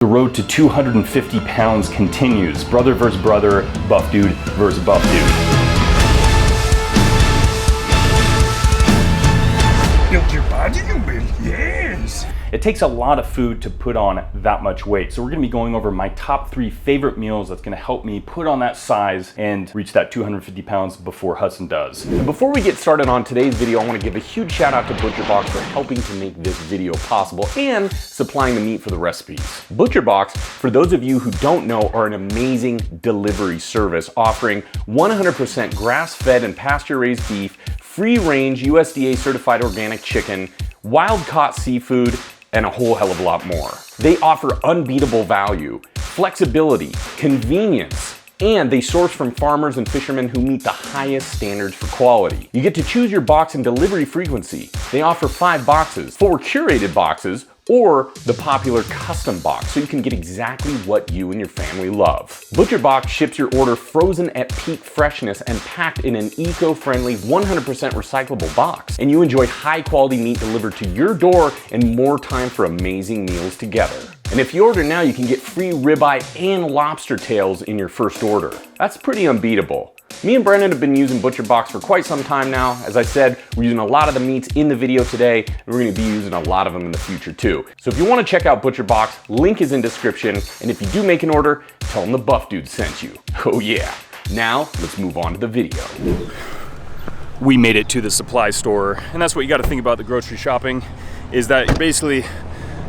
The road to 250 pounds continues. Brother versus brother, buff dude versus buff dude. Build your body, you will, yes. It takes a lot of food to put on that much weight. So we're gonna be going over my top 3 favorite meals that's gonna help me put on that size and reach that 250 pounds before Hudson does. And before we get started on today's video, I wanna give a huge shout out to ButcherBox for helping to make this video possible and supplying the meat for the recipes. ButcherBox, for those of you who don't know, are an amazing delivery service offering 100% grass-fed and pasture-raised beef, free-range USDA certified organic chicken, wild-caught seafood, and a whole hell of a lot more. They offer unbeatable value, flexibility, convenience, and they source from farmers and fishermen who meet the highest standards for quality. You get to choose your box and delivery frequency. They offer 5 boxes, 4 curated boxes, or the popular custom box, so you can get exactly what you and your family love. ButcherBox ships your order frozen at peak freshness and packed in an eco-friendly 100% recyclable box. And you enjoy high-quality meat delivered to your door and more time for amazing meals together. And if you order now, you can get free ribeye and lobster tails in your first order. That's pretty unbeatable. Me and Brendan have been using ButcherBox for quite some time now. As I said, we're using a lot of the meats in the video today, and we're gonna be using a lot of them in the future too. So if you wanna check out ButcherBox, link is in description, and if you do make an order, tell them the Buff Dude sent you. Oh yeah. Now, let's move on to the video. We made it to the supply store, and that's what you gotta think about the grocery shopping, is that you're basically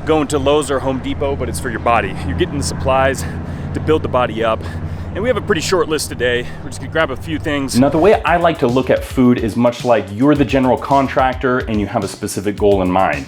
going to Lowe's or Home Depot, but it's for your body. You're getting the supplies to build the body up. And we have a pretty short list today. We're just gonna grab a few things. Now, the way I like to look at food is much like you're the general contractor and you have a specific goal in mind.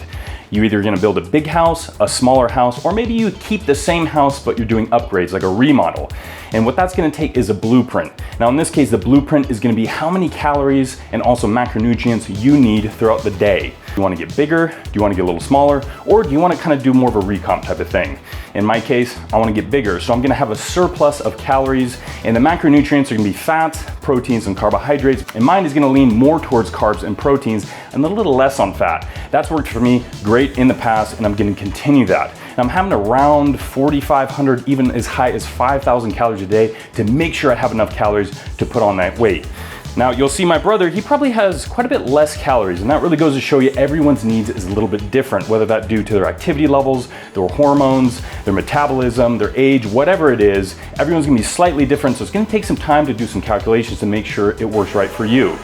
You're either gonna build a big house, a smaller house, or maybe you keep the same house, but you're doing upgrades, like a remodel. And what that's gonna take is a blueprint. Now, in this case, the blueprint is gonna be how many calories and also macronutrients you need throughout the day. Do you wanna get bigger? Do you wanna get a little smaller? Or do you wanna kind of do more of a recomp type of thing? In my case, I wanna get bigger, so I'm gonna have a surplus of calories, and the macronutrients are gonna be fats, proteins, and carbohydrates, and mine is gonna lean more towards carbs and proteins, and a little less on fat. That's worked for me great in the past, and I'm gonna continue that. And I'm having around 4,500, even as high as 5,000 calories a day to make sure I have enough calories to put on that weight. Now, you'll see my brother, he probably has quite a bit less calories, and that really goes to show you everyone's needs is a little bit different, whether that due to their activity levels, their hormones, their metabolism, their age, whatever it is, everyone's gonna be slightly different, so it's gonna take some time to do some calculations to make sure it works right for you.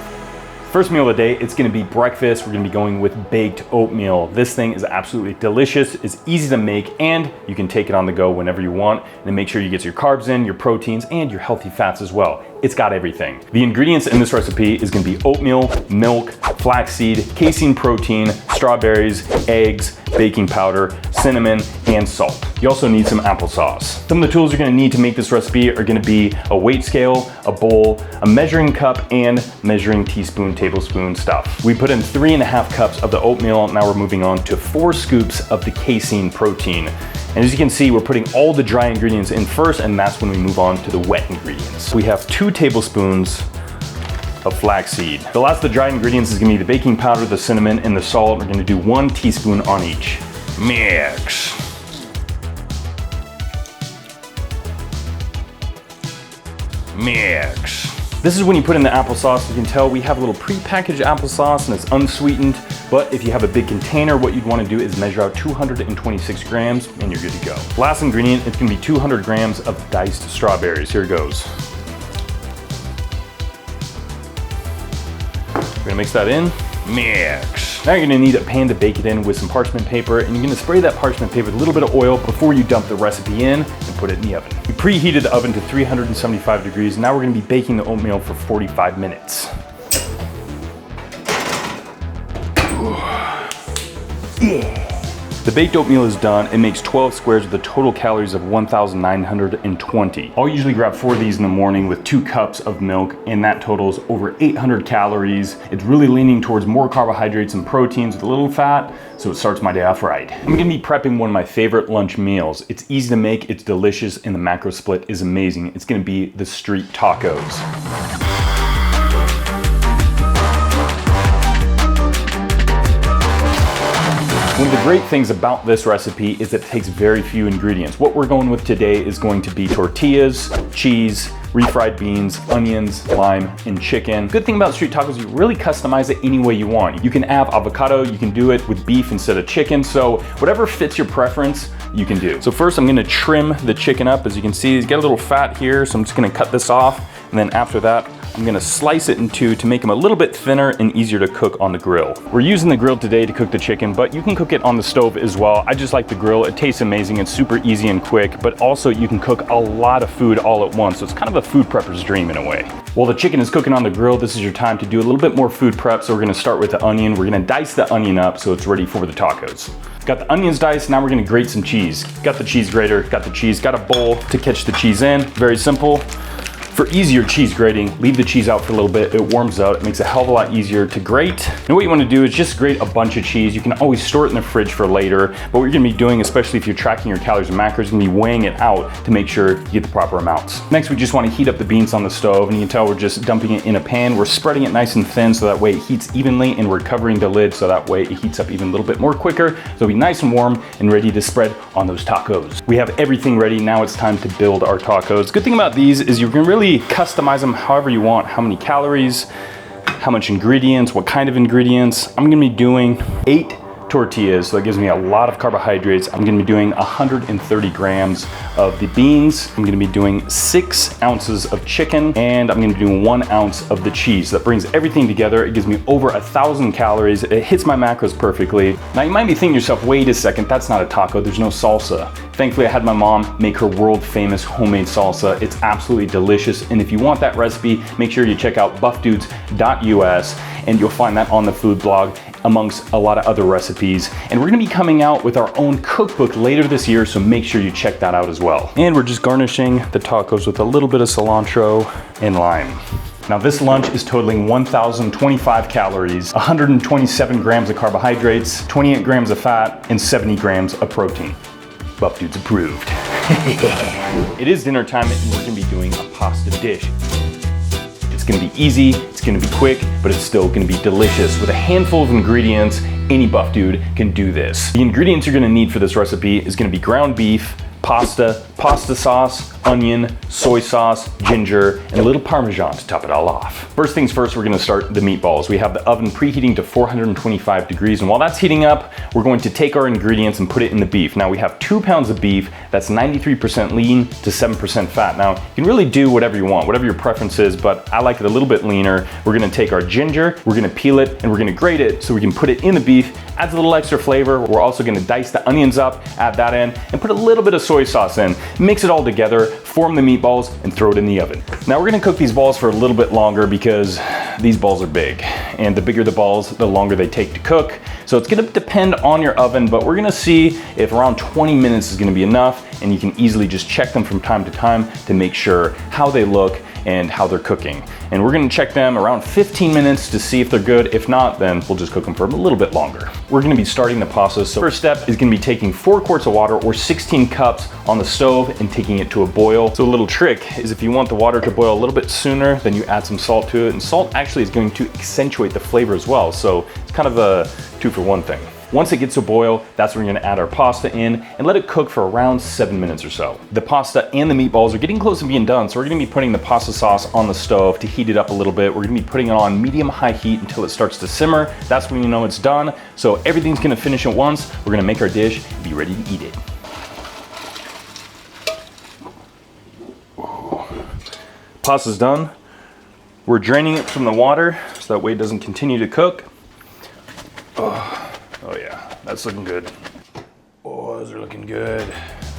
First meal of the day, it's gonna be breakfast. We're gonna be going with baked oatmeal. This thing is absolutely delicious. It's easy to make, and you can take it on the go whenever you want, and make sure you get your carbs in, your proteins, and your healthy fats as well. It's got everything. The ingredients in this recipe is gonna be oatmeal, milk, flaxseed, casein protein, strawberries, eggs, baking powder, cinnamon, and salt. You also need some applesauce. Some of the tools you're gonna need to make this recipe are gonna be a weight scale, a bowl, a measuring cup, and measuring teaspoon, tablespoon stuff. We put in 3.5 cups of the oatmeal. Now we're moving on to 4 scoops of the casein protein. And as you can see, we're putting all the dry ingredients in first, and that's when we move on to the wet ingredients. We have 2 tablespoons of flaxseed. The last of the dry ingredients is gonna be the baking powder, the cinnamon, and the salt. We're gonna do 1 teaspoon on each. Mix. Mix. This is when you put in the applesauce. You can tell we have a little pre-packaged applesauce and it's unsweetened, but if you have a big container, what you'd wanna do is measure out 226 grams and you're good to go. Last ingredient, it's gonna be 200 grams of diced strawberries. Here it goes. We're gonna mix that in. Mix. Now you're gonna need a pan to bake it in with some parchment paper, and you're gonna spray that parchment paper with a little bit of oil before you dump the recipe in and put it in the oven. We preheated the oven to 375 degrees. Now we're gonna be baking the oatmeal for 45 minutes. Yeah. The baked oatmeal is done. It makes 12 squares with a total calories of 1,920. I'll usually grab 4 of these in the morning with 2 cups of milk, and that totals over 800 calories. It's really leaning towards more carbohydrates and proteins with a little fat, so it starts my day off right. I'm gonna be prepping one of my favorite lunch meals. It's easy to make, it's delicious, and the macro split is amazing. It's gonna be the street tacos. When One of the great things about this recipe is that it takes very few ingredients. What we're going with today is going to be tortillas, cheese, refried beans, onions, lime, and chicken. Good thing about street tacos, you really customize it any way you want. You can have avocado, you can do it with beef instead of chicken, so whatever fits your preference, you can do. So first I'm gonna trim the chicken up. As you can see, it's got a little fat here, so I'm just gonna cut this off, and then after that, I'm gonna slice it in two to make them a little bit thinner and easier to cook on the grill. We're using the grill today to cook the chicken, but you can cook it on the stove as well. I just like the grill. It tastes amazing. It's super easy and quick, but also you can cook a lot of food all at once. So it's kind of a food prepper's dream in a way. While the chicken is cooking on the grill, this is your time to do a little bit more food prep. So we're gonna start with the onion. We're gonna dice the onion up so it's ready for the tacos. Got the onions diced, now we're gonna grate some cheese. Got the cheese grater, got the cheese, got a bowl to catch the cheese in. Very simple. For easier cheese grating, leave the cheese out for a little bit. It warms out. It makes it a hell of a lot easier to grate. And what you want to do is just grate a bunch of cheese. You can always store it in the fridge for later. But what you're going to be doing, especially if you're tracking your calories and macros, you're going to be weighing it out to make sure you get the proper amounts. Next, we just want to heat up the beans on the stove. And you can tell we're just dumping it in a pan. We're spreading it nice and thin so that way it heats evenly, and we're covering the lid so that way it heats up even a little bit more quicker. So it'll be nice and warm and ready to spread on those tacos. We have everything ready. Now it's time to build our tacos. Good thing about these is you can really customize them however you want. How many calories, how much ingredients, what kind of ingredients. I'm gonna be doing 8 tortillas, so that gives me a lot of carbohydrates. I'm gonna be doing 130 grams of the beans. I'm gonna be doing 6 ounces of chicken, and I'm gonna be doing 1 ounce of the cheese. That brings everything together. It gives me over 1,000 calories. It hits my macros perfectly. Now you might be thinking to yourself, wait a second, that's not a taco, there's no salsa. Thankfully, I had my mom make her world famous homemade salsa. It's absolutely delicious, and if you want that recipe, make sure you check out buffdudes.us, and you'll find that on the food blog amongst a lot of other recipes. And we're gonna be coming out with our own cookbook later this year, so make sure you check that out as well. And we're just garnishing the tacos with a little bit of cilantro and lime. Now this lunch is totaling 1,025 calories, 127 grams of carbohydrates, 28 grams of fat, and 70 grams of protein. Buff Dudes approved. It is dinner time, and we're gonna be doing a pasta dish. It's gonna be easy, it's gonna be quick, but it's still gonna be delicious. With a handful of ingredients, any buff dude can do this. The ingredients you're gonna need for this recipe is gonna be ground beef, pasta, pasta sauce, onion, soy sauce, ginger, and a little Parmesan to top it all off. First things first, we're gonna start the meatballs. We have the oven preheating to 425 degrees, and while that's heating up, we're going to take our ingredients and put it in the beef. Now we have 2 pounds of beef that's 93% lean to 7% fat. Now, you can really do whatever you want, whatever your preference is, but I like it a little bit leaner. We're gonna take our ginger, we're gonna peel it, and we're gonna grate it so we can put it in the beef. Adds a little extra flavor. We're also gonna dice the onions up, add that in, and put a little bit of soy sauce in. Mix it all together, form the meatballs, and throw it in the oven. Now we're gonna cook these balls for a little bit longer because these balls are big. And the bigger the balls, the longer they take to cook. So it's gonna depend on your oven, but we're gonna see if around 20 minutes is gonna be enough, and you can easily just check them from time to time to make sure how they look and how they're cooking. And we're gonna check them around 15 minutes to see if they're good. If not, then we'll just cook them for a little bit longer. We're gonna be starting the pasta. So first step is gonna be taking 4 quarts of water or 16 cups on the stove and taking it to a boil. So a little trick is if you want the water to boil a little bit sooner, then you add some salt to it. And salt actually is going to accentuate the flavor as well. So it's kind of a 2-for-1 thing. Once it gets to a boil, that's when we're gonna add our pasta in and let it cook for around 7 minutes or so. The pasta and the meatballs are getting close to being done, so we're gonna be putting the pasta sauce on the stove to heat it up a little bit. We're gonna be putting it on medium-high heat until it starts to simmer. That's when you know it's done. So everything's gonna finish at once. We're gonna make our dish and be ready to eat it. Pasta's done. We're draining it from the water so that way it doesn't continue to cook. Oh yeah, that's looking good. Oh, those are looking good.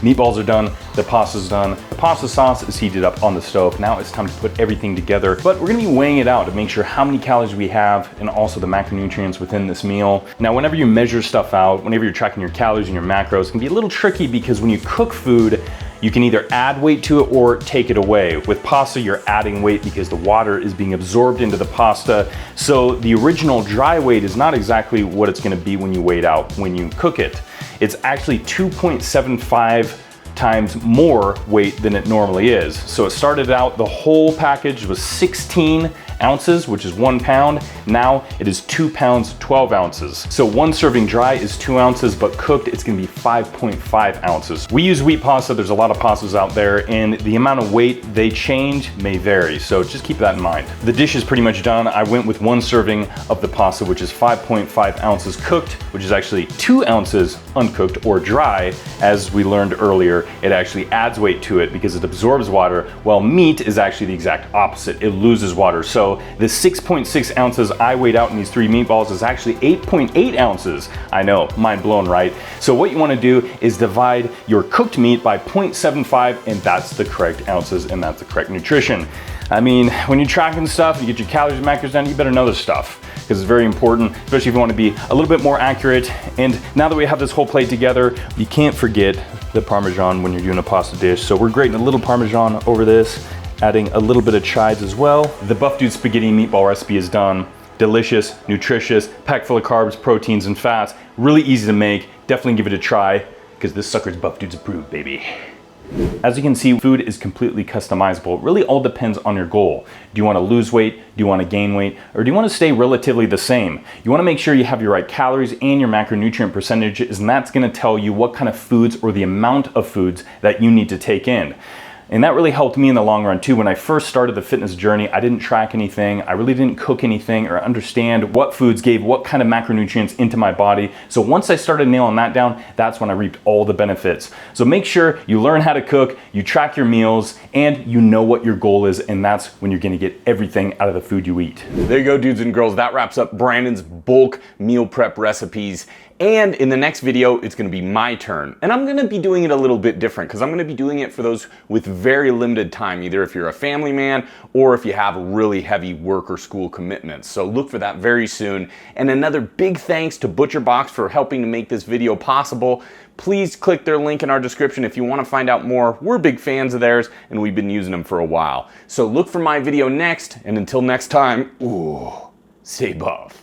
Meatballs are done, the pasta's done. The pasta sauce is heated up on the stove. Now it's time to put everything together, but we're gonna be weighing it out to make sure how many calories we have and also the macronutrients within this meal. Now, whenever you measure stuff out, whenever you're tracking your calories and your macros, it can be a little tricky because when you cook food, you can either add weight to it or take it away. With pasta, you're adding weight because the water is being absorbed into the pasta. So the original dry weight is not exactly what it's gonna be when you weigh it out when you cook it. It's actually 2.75 times more weight than it normally is. So it started out, the whole package was 16 ounces, which is 1 pound. Now it is 2 pounds, 12 ounces. So one serving dry is 2 ounces, but cooked, it's gonna be 5.5 ounces. We use wheat pasta. There's a lot of pastas out there, and the amount of weight they change may vary. So just keep that in mind. The dish is pretty much done. I went with 1 serving of the pasta, which is 5.5 ounces cooked, which is actually 2 ounces uncooked or dry. As we learned earlier, it actually adds weight to it because it absorbs water, while meat is actually the exact opposite. It loses water. So the 6.6 ounces I weighed out in these 3 meatballs is actually 8.8 ounces. I know, mind blown, right? So what you want to do is divide your cooked meat by 0.75, and that's the correct ounces, and that's the correct nutrition. I mean, when you're tracking stuff, you get your calories and macros down, you better know this stuff, because it's very important, especially if you want to be a little bit more accurate. And now that we have this whole plate together, you can't forget the Parmesan when you're doing a pasta dish. So we're grating a little Parmesan over this, adding a little bit of chives as well. The Buff Dude Spaghetti Meatball recipe is done. Delicious, nutritious, packed full of carbs, proteins, and fats. Really easy to make. Definitely give it a try, because this sucker's Buff Dude's approved, baby. As you can see, food is completely customizable. It really all depends on your goal. Do you want to lose weight? Do you want to gain weight? Or do you want to stay relatively the same? You want to make sure you have your right calories and your macronutrient percentages, and that's going to tell you what kind of foods or the amount of foods that you need to take in. And that really helped me in the long run too. When I first started the fitness journey, I didn't track anything. I really didn't cook anything or understand what foods gave what kind of macronutrients into my body. So once I started nailing that down, that's when I reaped all the benefits. So make sure you learn how to cook, you track your meals, and you know what your goal is, and that's when you're gonna get everything out of the food you eat. There you go, dudes and girls. That wraps up Brandon's bulk meal prep recipes. And in the next video, it's gonna be my turn. And I'm gonna be doing it a little bit different, because I'm gonna be doing it for those with very limited time, either if you're a family man or if you have really heavy work or school commitments. So look for that very soon. And another big thanks to ButcherBox for helping to make this video possible. Please click their link in our description if you wanna find out more. We're big fans of theirs, and we've been using them for a while. So look for my video next, and until next time, ooh, stay buff.